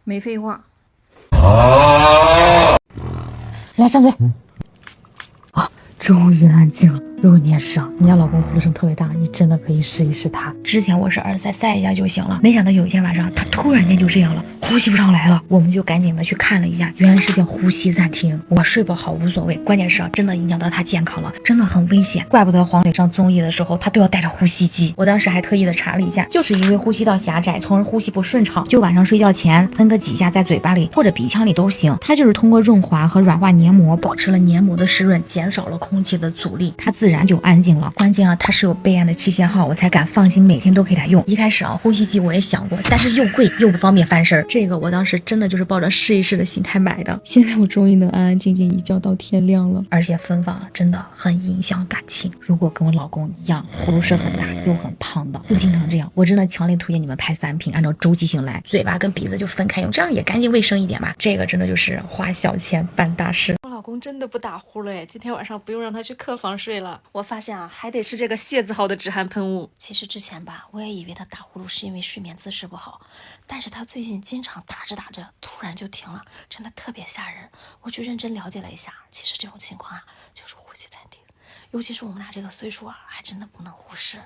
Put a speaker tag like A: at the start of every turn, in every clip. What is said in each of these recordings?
A: 没廢話。
B: 來上嘴。終於安靜了。如果你也是啊，你家老公呼噜聲特別大，你真的可以試一試它。之前我是耳塞塞一下就行了，没想到有一天晚上他突然间就这樣了，呼吸不上来了。我们就赶緊的去看了一下，原来是叫呼吸暫停。我睡不好无所謂，關鍵是啊，真的影響到他健康了，真的很危險。怪不得黃磊上綜藝的時候他都要帶着呼吸機。我當時還特意的查了一下，就是因為呼吸道狹窄，從而呼吸不順暢，就晚上睡覺前噴個幾下在嘴巴裡或者鼻腔裡都行。它就是通過潤滑和軟化黏膜，保持了黏膜的濕潤，減少了空氣的阻力，它自然就安靜了。關鍵啊，它是有備案的期限號，我才敢放心每天都給它用。一開始啊，呼吸機我也想過，但是又貴又不方便翻身，這個我當時真的就是抱着試一試的心態買的。現在我終於能安安靜靜一覺到天亮了。而且分房真的很影響感情，如果跟我老公一樣，呼嚕声很大又很胖的，又經常這樣，我真的強烈推薦你們拍3瓶，按照周期性來，嘴巴跟鼻子就分開用，這樣也乾淨衛生一點吧。這個真的就是花小錢辦大事。
C: 我老公真的不打呼了，今天晚上不用讓他去客房睡了。我发现啊，还得是这个谢字号的止鼾噴霧。其實之前吧，我也以為他打呼嚕是因為睡眠姿勢不好，但是他最近經常打着打着突然就停了，真的特別嚇人。我去認真了解了一下，其實這種情況啊，就是呼吸暫停，尤其是我們倆這個歲數啊，還真的不能忽視。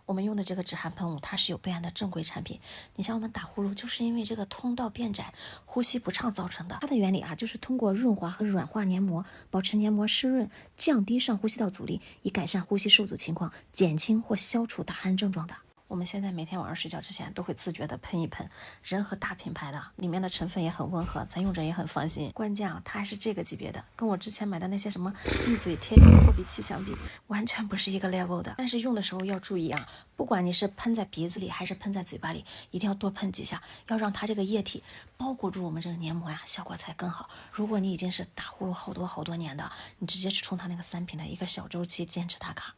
C: 我們用的這個止鼾噴霧，它是有備案的正規產品。你像我們打呼嚕，就是因為這個通道變窄、呼吸不暢造成的。它的原理啊，就是通過潤滑和軟化黏膜，保持黏膜濕潤，降低上呼吸道阻力，以改善呼吸受阻情況，減輕或消除打鼾症狀的。我們現在每天晚上睡覺之前都會自覺的噴一噴，仁和大品牌的，裡面的成分也很溫和，咱用着也很放心。關鍵啊，它還是這個級別的，跟我之前買的那些什麼密嘴貼片破鼻器相比，完全不是一個 level 的。但是用的時候要注意啊，不管你是噴在鼻子裡還是噴在嘴巴裡，一定要多噴幾下，要讓它這個液體包裹住我們這個黏膜呀，效果才更好。如果你已經是打呼嚕好多年的，你直接去充它那個3瓶的一個小周期，堅持打卡。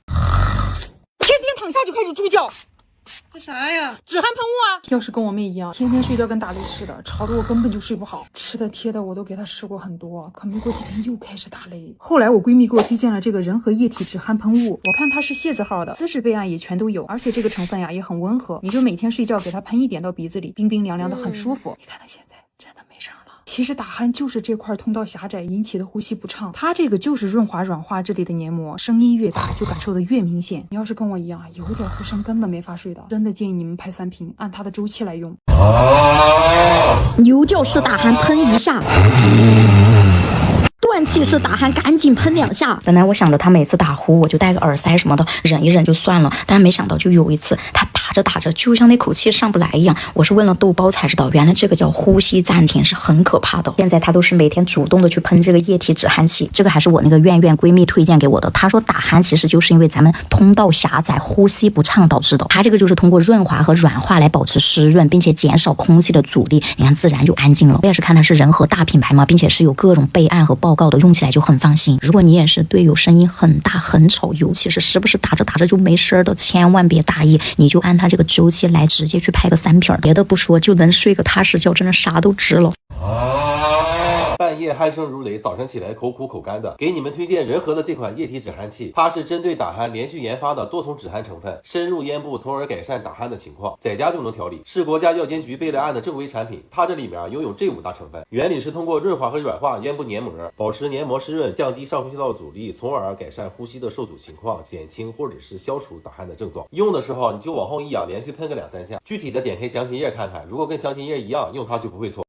A: 天天躺下就開始豬叫。
C: 這啥呀？
A: 止鼾噴霧啊！要是跟我妹一樣，天天睡覺跟打雷似的，吵得我根本就睡不好。吃的貼的我都給她試過很多，可沒過幾天又開始打雷。後來我閨蜜給我推薦了這個仁和液體止鼾噴霧，我看它是謝字號的，資質備案也全都有，而且這個成分呀也很溫和，你就每天睡覺給它噴一點到鼻子裡，冰冰涼涼的很舒服。你看它現在真的沒聲了。其實打鼾就是這塊通道狹窄引起的呼吸不暢，它這個就是潤滑軟化這裡的黏膜，聲音越大就感受的越明顯。你要是跟我一樣有點呼聲根本沒法睡的，真的建議你們拍3瓶，按它的周期來用。
B: 牛叫式打鼾噴一下，斷氣式打鼾趕緊噴2下。本來我想着他每次打呼我就戴個耳塞什麼的忍一忍就算了，但沒想到就有一次他打着打着就像那口氣上不來一樣，我是問了豆包才知道，原來這個叫呼吸暫停，是很可怕的。現在他都是每天主動的去噴這個液體止鼾器，這個還是我那個苑鄴閨蜜推薦給我的。她說打鼾其實就是因為咱們通道狹窄呼吸不暢導致的，它這個就是通過潤滑和軟化來保持濕潤，並且減少空氣的阻力，你看自然就安靜了。我也是看它是仁和大品牌嘛，並且是有各種備案和報告的，用起來就很放心。如果你也是對有聲音很大很吵，尤其是時不時打着打着就沒聲的，千萬別大意，你就按它這個周期來直接去拍個3瓶，別的不說就能睡個踏實覺，真的啥都值了。
D: 半夜鼾聲如雷，早晨起來口苦口乾的，給你們推薦仁和的這款液體止鼾器，它是針對打鼾連續研發的多重止鼾成分，深入咽部，從而改善打鼾的情況，在家就能調理，是國家藥監局備了案的正規產品。它這裡面擁有這5大成分，原理是通過潤滑和軟化咽部黏膜，保持黏膜濕潤，降低上呼吸道阻力，從而改善呼吸的受阻情況，減輕或者是消除打鼾的症狀。用的時候你就往後一仰，連續噴個2-3下。具體的點開詳情頁看看，如果跟詳情頁一樣，用它就不會錯。